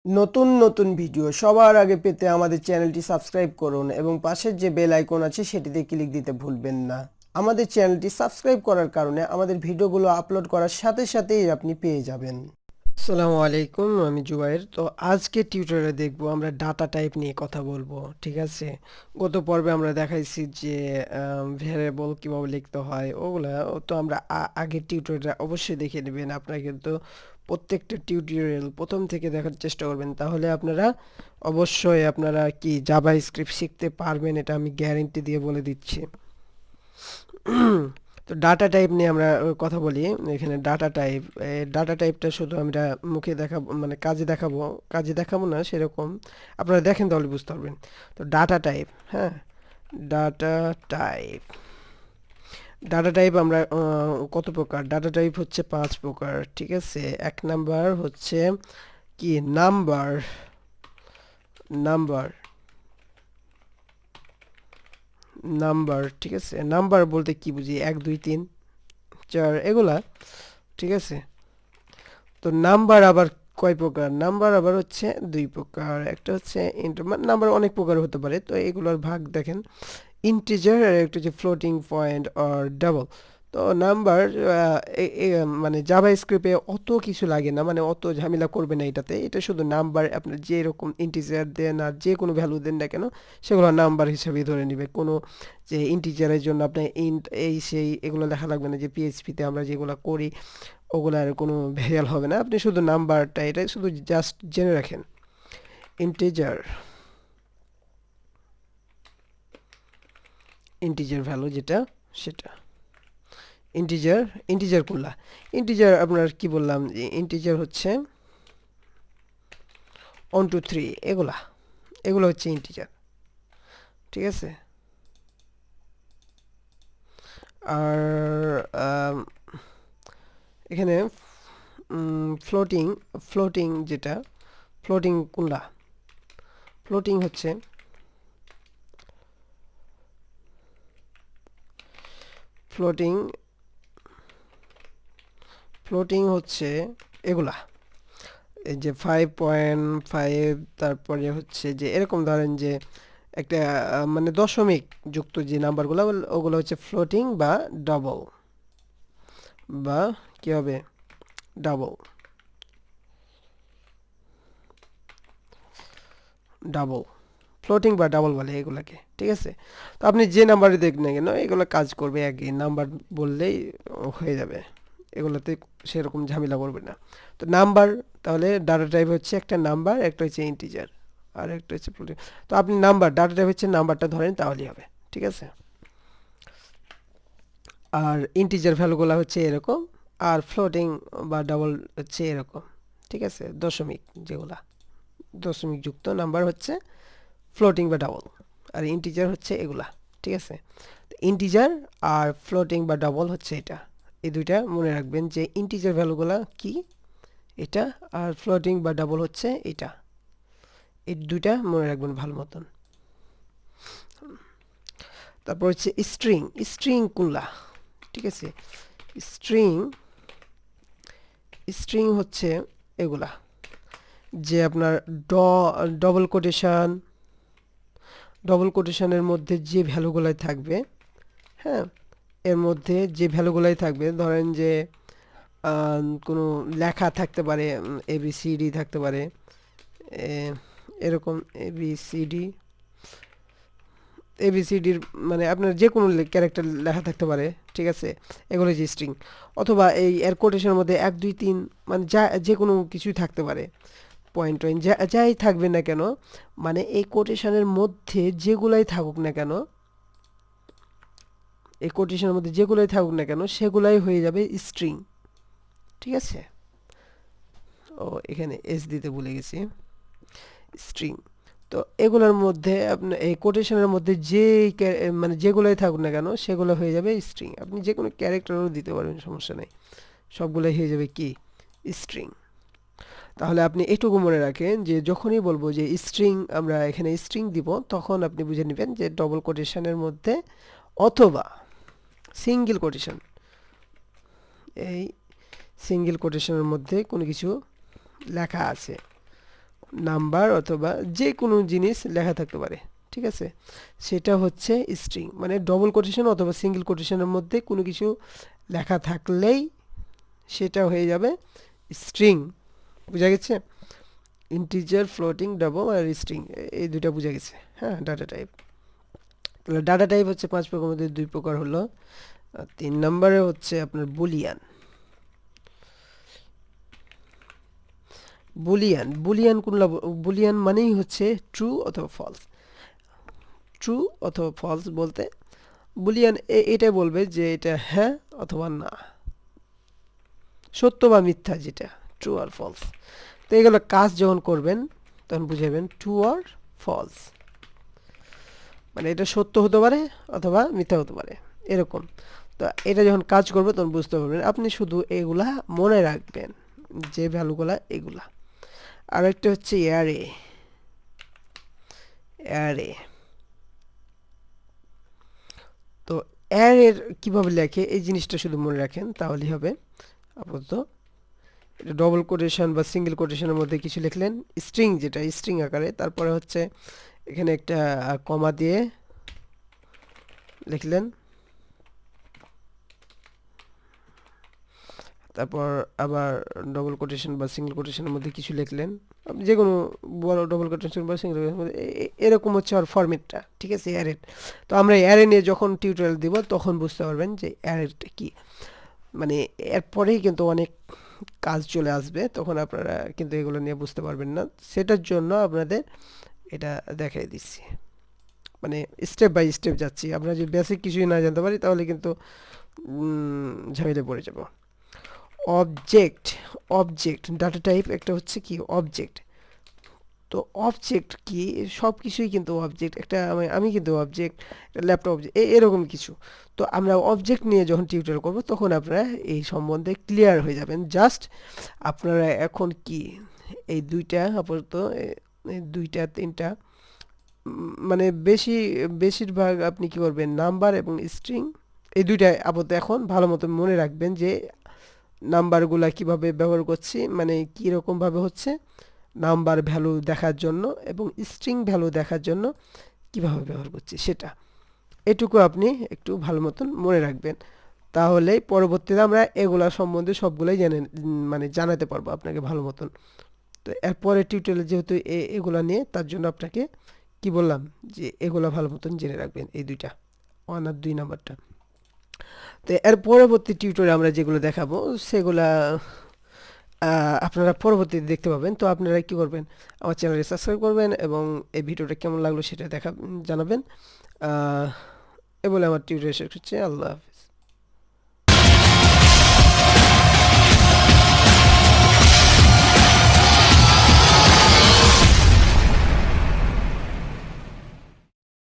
নতুন নতুন ভিডিও সবার আগে পেতে আমাদের চ্যানেলটি সাবস্ক্রাইব করুন এবং পাশের যে বেল আইকন আছে সেটিতে ক্লিক দিতে ভুলবেন না। আমাদের চ্যানেলটি সাবস্ক্রাইব করার কারণে আমাদের ভিডিওগুলো আপলোড করার সাথে সাথেই আপনি পেয়ে যাবেন। আসসালামু আলাইকুম, আমি জুবাইর। তো আজকে টিউটোরিয়ালে দেখব আমরা ডাটা টাইপ নিয়ে কথা বলবো, ঠিক আছে? গত পর্বে আমরা দেখাইছি যে ভ্যারিয়েবল কিভাবে লিখতে হয়, ওগুলা তো আমরা আগের টিউটোরিয়ালে অবশ্যই দেখে নেবেন। আপনারা কিন্তু প্রত্যেকটা টিউটোরিয়াল প্রথম থেকে দেখার চেষ্টা করবেন, তাহলে আপনারা অবশ্যই আপনারা কি জাভা স্ক্রিপ্ট শিখতে পারবেন, এটা আমি গ্যারেন্টি দিয়ে বলে দিচ্ছি। তো ডাটা টাইপ নিয়ে আমরা কথা বলি। এখানে ডাটা টাইপটা শুধু আমরা মুখে দেখাবো, মানে কাজে দেখাবো না সেরকম। আপনারা দেখেন তাহলে বুঝতে পারবেন। তো ডাটা টাইপ, হ্যাঁ, ডাটা টাইপ ডাটা টাইপ আমরা কত প্রকার? ডাটা টাইপ হচ্ছে 5 প্রকার, ঠিক আছে? এক নাম্বার হচ্ছে কি নাম্বার নাম্বার নাম্বার ঠিক আছে? নাম্বার বলতে কি বুঝি? 1 2 3 4 এগুলা, ঠিক আছে? তো নাম্বার আবার কয় প্রকার? নাম্বার আবার হচ্ছে 2 প্রকার। একটা হচ্ছে নাম্বার অনেক প্রকার হতে পারে, তো এগুলোর ভাগ দেখেন। ইন্টিজার আর একটা হচ্ছে ফ্লোটিং পয়েন্ট আর ডাবল। তো নাম্বার মানে জাভা স্ক্রিপ্টে অত কিছু লাগে না, মানে অত ঝামেলা করবে না এটাতে। এটা শুধু নাম্বার, আপনার যে রকম ইন্টিজার দেন আর যে কোনো ভ্যালু দেন না কেন সেগুলো নাম্বার হিসেবে ধরে নেবে। কোনো যে ইন্টিজারের জন্য আপনি ইন্ট এই সেই এগুলো লেখা লাগবে না, যে পিএইচপিতে আমরা যেগুলো করি ওগুলার কোনো ভ্যারিয়াল হবে না। আপনি শুধু নাম্বারটা এটা শুধু জাস্ট জেনে রাখেন। ইন্টিজার ইন্টিজার ভ্যালু যেটা, সেটা ইন্টিজার। ইন্টিজার কোনলা? ইন্টিজার আপনার কি বললাম, যে ইন্টিজার হচ্ছে 1 2 3 এগুলা, এগুলো হচ্ছে ইন্টিজার, ঠিক আছে? আর এখানে ফ্লোটিং ফ্লোটিং যেটা, ফ্লোটিং কোনলা? ফ্লোটিং হচ্ছে ফ্লোটিং ফ্লোটিং হচ্ছে এগুলা, এই যে 5.5, তারপরে হচ্ছে যে এরকম ধরেন যে একটা মানে দশমিক যুক্ত যে নাম্বারগুলো, ওগুলো হচ্ছে ফ্লোটিং বা ডাবল, বা কি হবে? ডাবল ডাবল ফ্লোটিং বা ডাবল বলে এগুলাকে, ঠিক আছে? তো আপনি যে নাম্বারে দেখবেন না কেন এগুলো কাজ করবে একই, নাম্বার বললেই হয়ে যাবে, এগুলোতে সেরকম ঝামেলা করবে না। তো নাম্বার, তাহলে ডাটা টাইপ হচ্ছে একটা নাম্বার, একটা হচ্ছে ইন্টিজার, আর একটা হচ্ছে ফ্লোটিং। তো আপনি নাম্বার, ডাটা টাইপ হচ্ছে নাম্বারটা ধরেন তাহলেই হবে, ঠিক আছে? আর ইন্টিজার ভ্যালুগুলো হচ্ছে এরকম, আর ফ্লোটিং বা ডাবল হচ্ছে এরকম, ঠিক আছে? দশমিক যেগুলা, দশমিক যুক্ত নাম্বার হচ্ছে ফ্লোটিং বা ডাবল, আর ইন্টিজার হচ্ছে এগুলা, ঠিক আছে? ইন্টিজার আর ফ্লোটিং বা ডাবল হচ্ছে এটা, এই দুইটা মনে রাখবেন যে ইন্টিজার ভ্যালুগুলা কি এটা, আর ফ্লোটিং বা ডাবল হচ্ছে এটা, এই দুইটা মনে রাখবেন ভালো মতন। তারপর হচ্ছে স্ট্রিং। স্ট্রিং কোনলা? ঠিক আছে? স্ট্রিং স্ট্রিং হচ্ছে এগুলা, যে আপনার ডবল কোটেশন, ডবল কোটেশনের মধ্যে যে ভ্যালুগুলাই থাকবে, হ্যাঁ, এর মধ্যে যে ভ্যালুগুলাই থাকবে, ধরেন যে কোনো লেখা থাকতে পারে, এবিসিডি থাকতে পারে, এরকম এবিসিডি, এবিসিডির মানে আপনার যে কোনো ক্যারেক্টার লেখা থাকতে পারে, ঠিক আছে? এগুলো হচ্ছে স্ট্রিং। অথবা এই এর কোটেশনের মধ্যে 1 2 3 মানে যা যে কোনো কিছুই থাকতে পারে, পয়েন্ট টয়েন্ট যাই থাকবে না কেন, মানে এই কোটেশনের মধ্যে যেগুলাই থাকুক না কেন, এই কোটেশনের মধ্যে যেগুলাই থাকুক না কেন সেগুলাই হয়ে যাবে স্ট্রিং, ঠিক আছে? ও, এখানে এস দিতে ভুলে গেছি, স্ট্রিং। তো এগুলোর মধ্যে আপনার এই কোটেশনের মধ্যে যে মানে যেগুলাই থাকুক না কেন সেগুলো হয়ে যাবে স্ট্রিং। আপনি যে কোনো ক্যারেক্টারও দিতে পারবেন, সমস্যা নেই, সবগুলোই হয়ে যাবে কি? স্ট্রিং। তাহলে আপনি এটুকু মনে রাখেন যে যখনই বলবো যে স্ট্রিং, আমরা এখানে স্ট্রিং দিব, তখন আপনি বুঝে নেবেন যে ডবল কোটেশনের মধ্যে অথবা সিঙ্গেল কোটেশন, এই সিঙ্গেল কোটেশনের মধ্যে কোনো কিছু লেখা আছে, নাম্বার অথবা যে কোনো জিনিস লেখা থাকতে পারে, ঠিক আছে, সেটা হচ্ছে স্ট্রিং। মানে ডবল কোটেশন অথবা সিঙ্গেল কোটেশনের মধ্যে কোনো কিছু লেখা থাকলেই সেটা হয়ে যাবে স্ট্রিং। বুঝা গেছে? ইন্টিজার, ফ্লোটিং, ডাবল আর স্ট্রিং, এই দুইটা বুঝা গেছে। হ্যাঁ, ডাটা টাইপ। তাহলে ডাটা টাইপ হচ্ছে 5 প্রকার মধ্যে 2 প্রকার হলো। 3 নম্বরে হচ্ছে আপনার বুলিয়ান। বুলিয়ান কোনগুলা? বুলিয়ান মানেই হচ্ছে ট্রু অথবা ফলস। ট্রু অথবা ফলস বলতে বুলিয়ান এটা বলবে যে এটা হ্যাঁ অথবা না, সত্য বা মিথ্যা, যেটা ট্রু আর ফলস। তো এগুলো কাজ যখন করবেন তখন বুঝাবেন ট্রু আর ফলস, মানে এটা সত্য হতে পারে অথবা মিথ্যা হতে পারে, এরকম। তো এটা যখন কাজ করবে তখন বুঝতে পারবেন। আপনি শুধু এগুলা মনে রাখবেন, যে ভ্যালুগুলা এগুলা। আর একটা হচ্ছে অ্যারে। অ্যারে, তো অ্যারের কিভাবে লেখে এই জিনিসটা শুধু মনে রাখেন তাহলেই হবে। আপাতত এটা ডবল কোটেশন বা সিঙ্গেল কোটেশনের মধ্যে কিছু লিখলেন, স্ট্রিং, যেটা স্ট্রিং আকারে, তারপরে হচ্ছে এখানে একটা কমা দিয়ে লিখলেন, তারপর আবার ডবল কোটেশন বা সিঙ্গেল কোটেশনের মধ্যে কিছু লিখলেন, আপনি যে কোনো বড় ডবল কোটেশন বা সিঙ্গেল কোটেশনের মধ্যে এরকম হচ্ছে আর ফরম্যাটটা, ঠিক আছে, অ্যারে। তো আমরা অ্যারে নিয়ে যখন টিউটোরিয়াল দিব তখন বুঝতে পারবেন যে অ্যারেটা কি। মানে এরপরেই কিন্তু অনেক কাজ চলে আসবে, তখন আপনারা কিন্তু এগুলো নিয়ে বুঝতে পারবেন না। সেটার জন্য আপনাদের এটা দেখাই দিচ্ছি, মানে স্টেপ বাই স্টেপ যাচ্ছি। আমরা যদি বেসিক কিছুই না জানতে পারি তাহলে কিন্তু ঝামেলায় পড়ে যাব। অবজেক্ট, অবজেক্ট ডাটা টাইপ একটা হচ্ছে কি অবজেক্ট। তো অবজেক্ট কি? সব কিছুই কিন্তু অবজেক্ট। একটা আমি কিন্তু অবজেক্ট, ল্যাপটপ অবজেক্ট, এরকম কিছু। তো আমরা অবজেক্ট নিয়ে যখন টিউটোরিয়াল করব তখন আপনারা এই সম্বন্ধে ক্লিয়ার হয়ে যাবেন। জাস্ট আপনারা এখন কি এই দুইটা আপাতত, এই দুইটা তিনটা, মানে বেশিরভাগ আপনি কি করবেন, নাম্বার এবং স্ট্রিং, এই দুইটা আপাতত এখন ভালো মতো মনে রাখবেন যে নাম্বারগুলা কিভাবে ব্যবহার করছি, মানে কীরকম ভাবে হচ্ছে নাম্বার ভ্যালু দেখার জন্য এবং স্ট্রিং ভ্যালু দেখার জন্য কিভাবে ব্যবহার করছি সেটা। এটুকু আপনি একটু ভালো মতন মনে রাখবেন, তাহলে পরবর্তীতে আমরা এগুলা সম্বন্ধে সবগুলাই মানে জানাতে পারবো আপনাকে ভালো মতন। তো এরপরে টিউটোরিয়াল যেহেতু এগুলা নিয়ে, তার জন্য আপনাকে কি বললাম যে এগুলা ভালো মতন জেনে রাখবেন, এই দুইটা 1 আর 2 নাম্বারটা। তো এর পরবর্তী টিউটোরিয়াল আমরা যেগুলো দেখাবো সেগুলা আপনারা পরবর্তীতে দেখতে পাবেন। তো আপনারা কি করবেন, আমার চ্যানেলটি সাবস্ক্রাইব করবেন এবং এই ভিডিওটা কেমন লাগলো সেটা জানাবেন। এ বলে আমার টিউটোরিয়াল শেষ হচ্ছে। আল্লাহ হাফেজ।